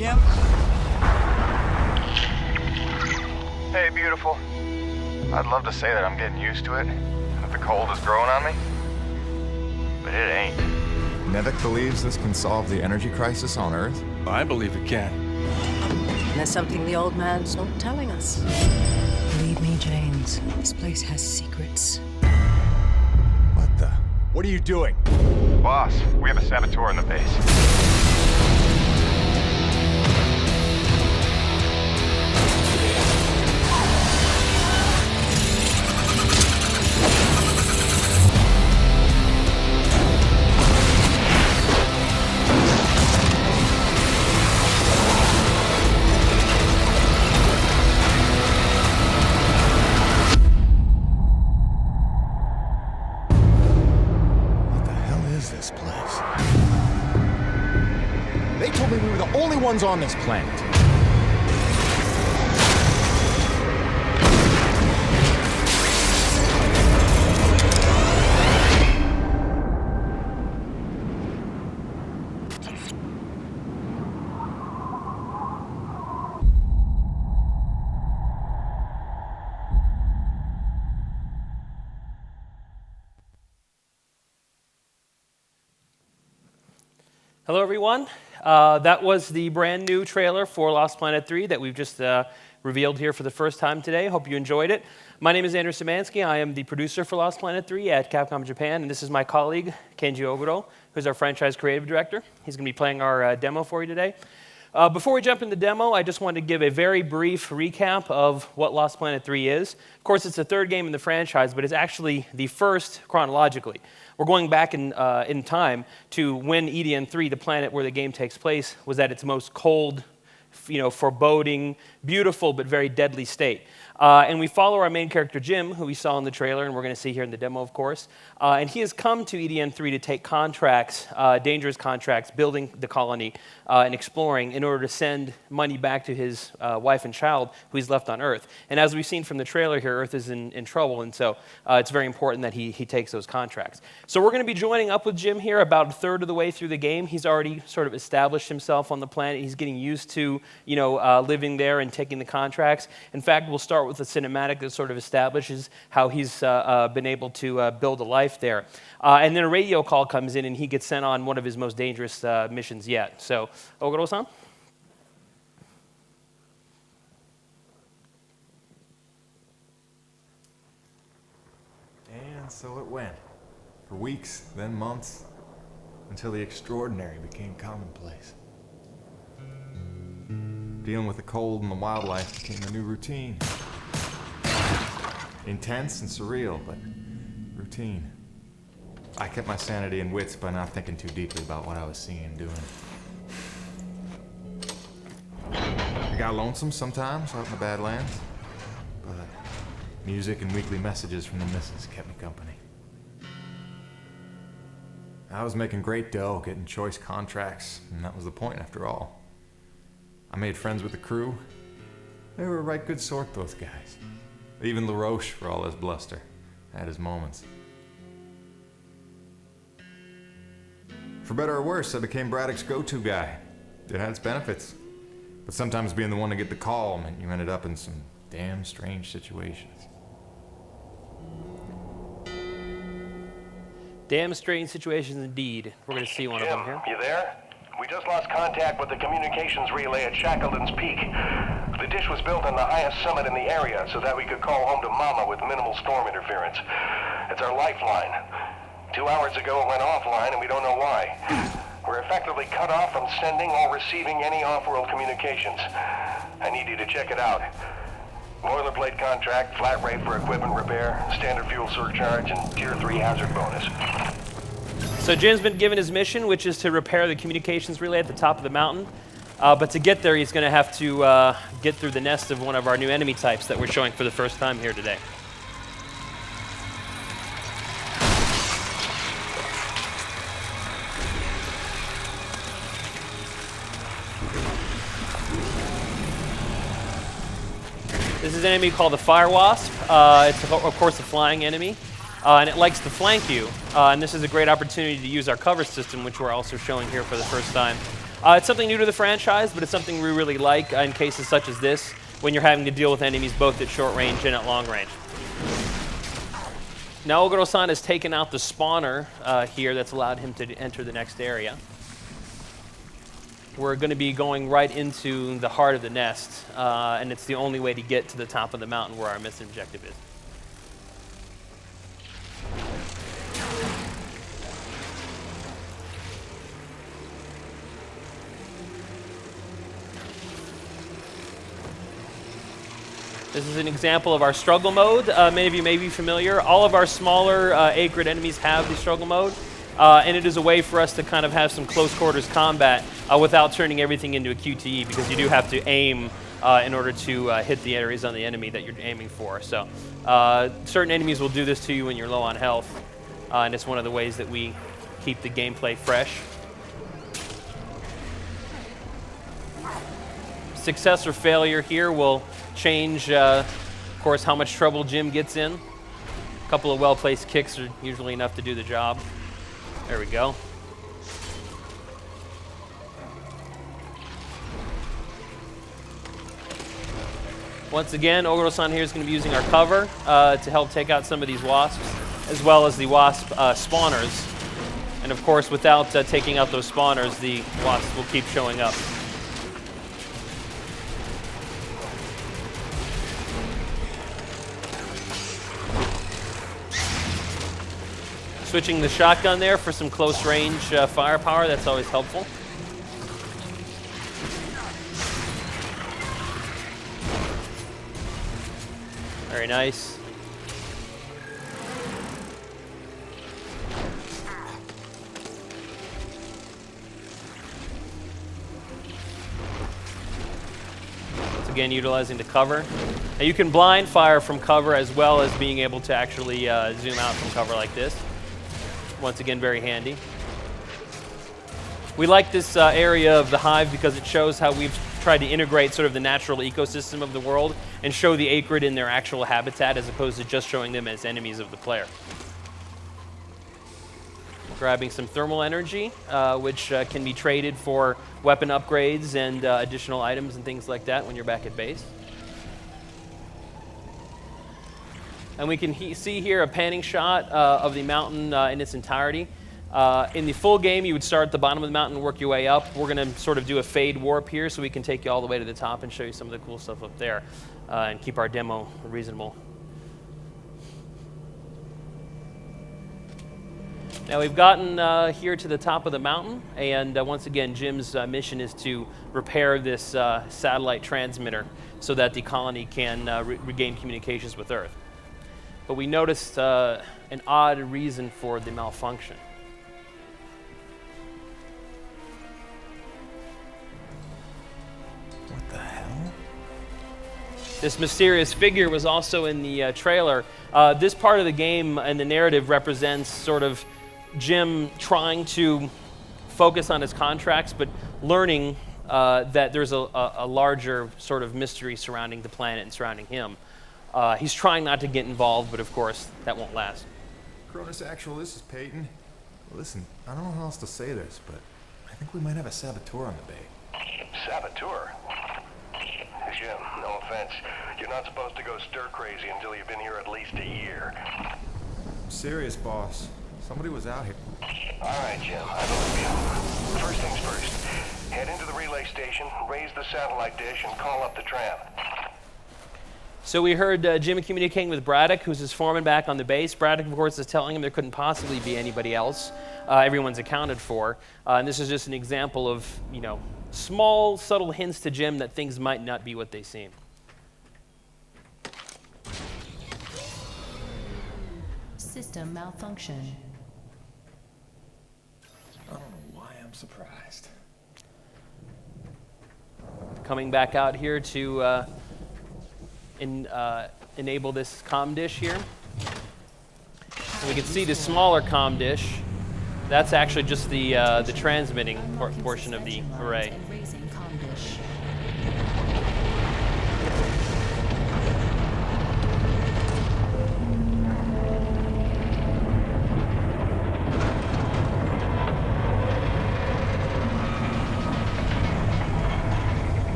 Jim? Hey, beautiful. I'd love to say that I'm getting used to it, that the cold is growing on me, but it ain't. Nevik believes this can solve the energy crisis on Earth? I believe it can. There's something the old man's not telling us. Believe me, James, this place has secrets. What the? What are you doing? Boss, we have a saboteur in the base. Ones on this planet. Hello, everyone. That was the brand new trailer for Lost Planet 3 that we've just revealed here for the first time today. Hope you enjoyed it. My name is Andrew Szymanski. I am the producer for Lost Planet 3 at Capcom Japan, and this is my colleague, Kenji Oguro, who's our franchise creative director. He's going to be playing our demo for you today. Before we jump into the demo, I just wanted to give a very brief recap of what Lost Planet 3 is. Of course, it's the third game in the franchise, but it's actually the first chronologically. We're going back in time to when EDN 3, the planet where the game takes place, was at its most cold, foreboding, beautiful, but very deadly state. And we follow our main character, Jim, who we saw in the trailer, and we're going to see here in the demo, of course. And he has come to EDN 3 to take contracts, dangerous contracts, building the colony and exploring in order to send money back to his wife and child who he's left on Earth. And as we've seen from the trailer here, Earth is in trouble, and so it's very important that he takes those contracts. So we're going to be joining up with Jim here about a third of the way through the game. He's already sort of established himself on the planet. He's getting used to living there and taking the contracts. In fact, we'll start with a cinematic that sort of establishes how he's been able to build a life there. And then a radio call comes in and he gets sent on one of his most dangerous missions yet. So, Oguro-san? And so it went. For weeks, then months, until the extraordinary became commonplace. Dealing with the cold and the wildlife became a new routine. Intense and surreal, but routine. I kept my sanity and wits by not thinking too deeply about what I was seeing and doing. I got lonesome sometimes out in the Badlands, but music and weekly messages from the missus kept me company. I was making great dough, getting choice contracts, and that was the point after all. I made friends with the crew. They were a right good sort, those guys. Even LaRoche, for all his bluster, had his moments. For better or worse, I became Braddock's go-to guy. It had its benefits. But sometimes being the one to get the call meant you ended up in some damn strange situations. Damn strange situations indeed. We're going to see one of them here. You there? We just lost contact with the communications relay at Shackleton's Peak. The dish was built on the highest summit in the area so that we could call home to Mama with minimal storm interference. It's our lifeline. 2 hours ago it went offline and we don't know why. We're effectively cut off from sending or receiving any off-world communications. I need you to check it out. Boilerplate contract, flat rate for equipment repair, standard fuel surcharge, and Tier 3 hazard bonus. So Jim's been given his mission, which is to repair the communications relay at the top of the mountain. But to get there, he's going to have to get through the nest of one of our new enemy types that we're showing for the first time here today. This is an enemy called the Fire Wasp. It's, of course, a flying enemy. And it likes to flank you. And this is a great opportunity to use our cover system, which we're also showing here for the first time. It's something new to the franchise, but it's something we really like in cases such as this, when you're having to deal with enemies both at short range and at long range. Now Oguro-san has taken out the spawner here that's allowed him to enter the next area. We're going to be going right into the heart of the nest, and it's the only way to get to the top of the mountain where our mission objective is. This is an example of our struggle mode. Many of you may be familiar. All of our smaller A-grid enemies have the struggle mode, and it is a way for us to kind of have some close quarters combat without turning everything into a QTE, because you do have to aim in order to hit the areas on the enemy that you're aiming for. So certain enemies will do this to you when you're low on health, and it's one of the ways that we keep the gameplay fresh. Success or failure here will change, of course, how much trouble Jim gets in. A couple of well-placed kicks are usually enough to do the job. There we go. Once again, Oguro-san here is going to be using our cover to help take out some of these wasps, as well as the wasp spawners. And of course, without taking out those spawners, the wasps will keep showing up. Switching the shotgun there for some close range firepower, that's always helpful. Very nice. Once again, utilizing the cover. Now you can blind fire from cover as well as being able to actually zoom out from cover like this. Once again, very handy. We like this area of the hive because it shows how we've tried to integrate sort of the natural ecosystem of the world and show the acrid in their actual habitat as opposed to just showing them as enemies of the player. Grabbing some thermal energy, which can be traded for weapon upgrades and additional items and things like that when you're back at base. And we can see here a panning shot of the mountain in its entirety. In the full game, you would start at the bottom of the mountain and work your way up. We're going to sort of do a fade warp here so we can take you all the way to the top and show you some of the cool stuff up there and keep our demo reasonable. Now we've gotten here to the top of the mountain, and once again, Jim's mission is to repair this satellite transmitter so that the colony can regain communications with Earth. But we noticed an odd reason for the malfunction. What the hell? This mysterious figure was also in the trailer. This part of the game and the narrative represents sort of Jim trying to focus on his contracts, but learning that there's a larger sort of mystery surrounding the planet and surrounding him. He's trying not to get involved, but of course, that won't last. Cronus Actual, this is Peyton. Listen, I don't know how else to say this, but I think we might have a saboteur on the bay. Saboteur? Jim, no offense. You're not supposed to go stir-crazy until you've been here at least a year. I'm serious, boss. Somebody was out here. All right, Jim, I believe you. First things first. Head into the relay station, raise the satellite dish, and call up the tram. So we heard Jim communicating with Braddock, who's his foreman back on the base. Braddock, of course, is telling him there couldn't possibly be anybody else. Everyone's accounted for. And this is just an example of, you know, small, subtle hints to Jim that things might not be what they seem. System malfunction. I don't know why I'm surprised. Coming back out here to enable this comm dish here. And we can see the smaller comm dish. That's actually just the transmitting portion of the array.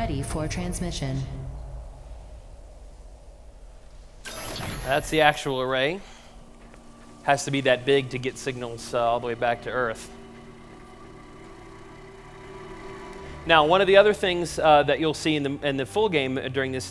ready for transmission. That's the actual array. Has to be that big to get signals all the way back to Earth. Now, one of the other things that you'll see in the full game during this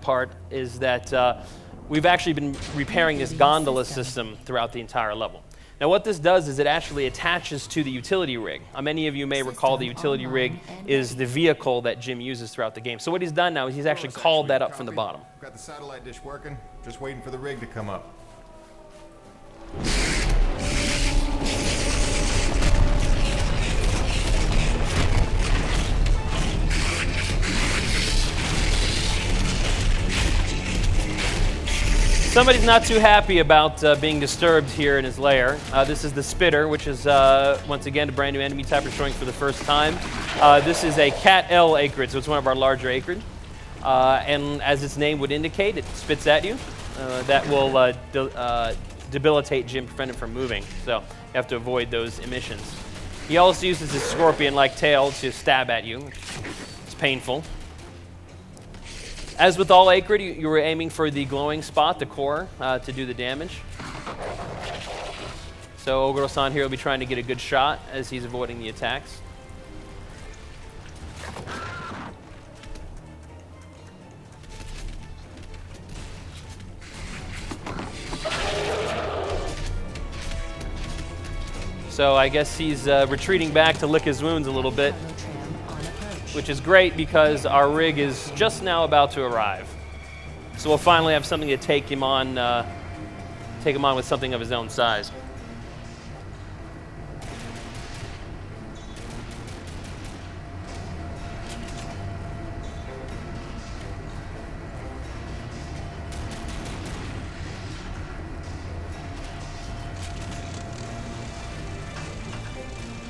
part is that we've actually been repairing this gondola system throughout the entire level. Now, what this does is it actually attaches to the utility rig. Many of you may recall the utility rig is the vehicle that Jim uses throughout the game. So what he's done now is he's actually called that up from the bottom. Got the satellite dish working, just waiting for the rig to come up. Somebody's not too happy about being disturbed here in his lair. This is the Spitter, which is, once again, a brand new enemy type we're showing for the first time. This is a Cat L acrid, so it's one of our larger acrid. And as its name would indicate, it spits at you. That will debilitate Jim, prevent him from moving. So you have to avoid those emissions. He also uses his scorpion-like tail to stab at you. It's painful. As with all acrid, you were aiming for the glowing spot, the core, to do the damage. So Oguro-san here will be trying to get a good shot as he's avoiding the attacks. So I guess he's retreating back to lick his wounds a little bit, which is great because our rig is just now about to arrive. So we'll finally have something to take him on with something of his own size.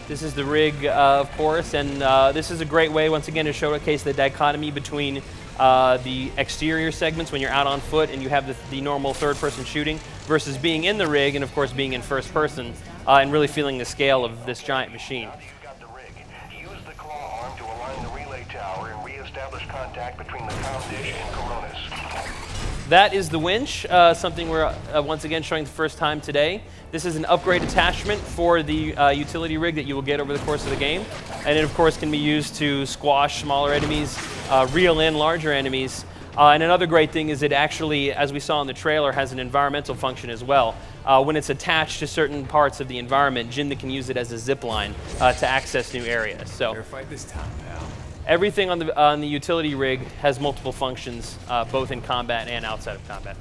This is the rig, of course, and this is a great way, once again, to showcase the dichotomy between the exterior segments when you're out on foot and you have the normal third-person shooting versus being in the rig and, of course, being in first person and really feeling the scale of this giant machine. You've got the rig. Use the claw arm to align the relay tower and re-establish contact between the comm dish and Coronas. That is the winch, something we're once again showing the first time today. This is an upgrade attachment for the utility rig that you will get over the course of the game. And it, of course, can be used to squash smaller enemies, reel in larger enemies. And another great thing is it actually, as we saw in the trailer, has an environmental function as well. When it's attached to certain parts of the environment, Jin can use it as a zip line to access new areas. So Fair fight this time, pal. everything on the utility rig has multiple functions, both in combat and outside of combat.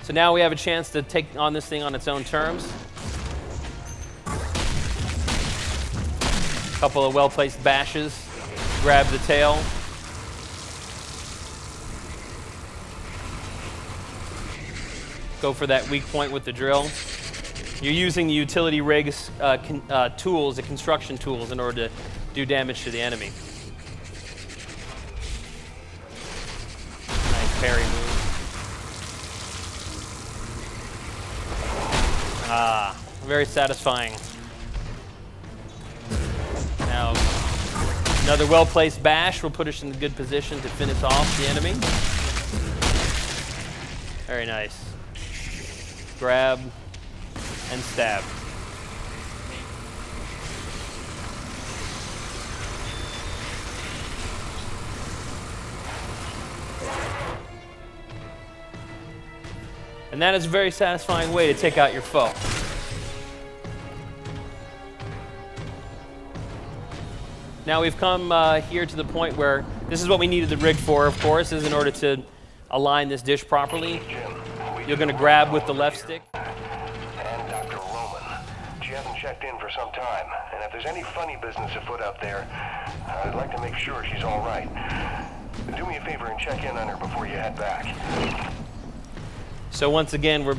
So now we have a chance to take on this thing on its own terms. A couple of well-placed bashes, grab the tail. Go for that weak point with the drill. You're using the utility rig's tools, the construction tools, in order to do damage to the enemy. Nice parry move. Ah, very satisfying. Now, another well-placed bash will put us in a good position to finish off the enemy. Very nice. Grab and stab. And that is a very satisfying way to take out your foe. Now we've come here to the point where this is what we needed the rig for, of course, is in order to align this dish properly. You're going to grab with the left stick. And Dr. Roman. She hasn't checked in for some time, and if there's any funny business afoot up there, I'd like to make sure she's all right. Do me a favor and check in on her before you head back. So once again, we're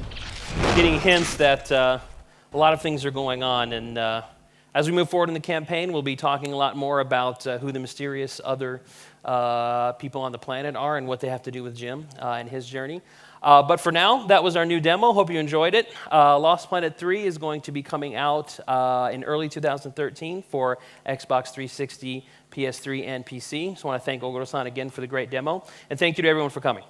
getting hints that a lot of things are going on, and As we move forward in the campaign, we'll be talking a lot more about who the mysterious other people on the planet are and what they have to do with Jim and his journey. But for now, that was our new demo. Hope you enjoyed it. Lost Planet 3 is going to be coming out in early 2013 for Xbox 360, PS3, and PC. So I want to thank Ogoro-san again for the great demo. And thank you to everyone for coming.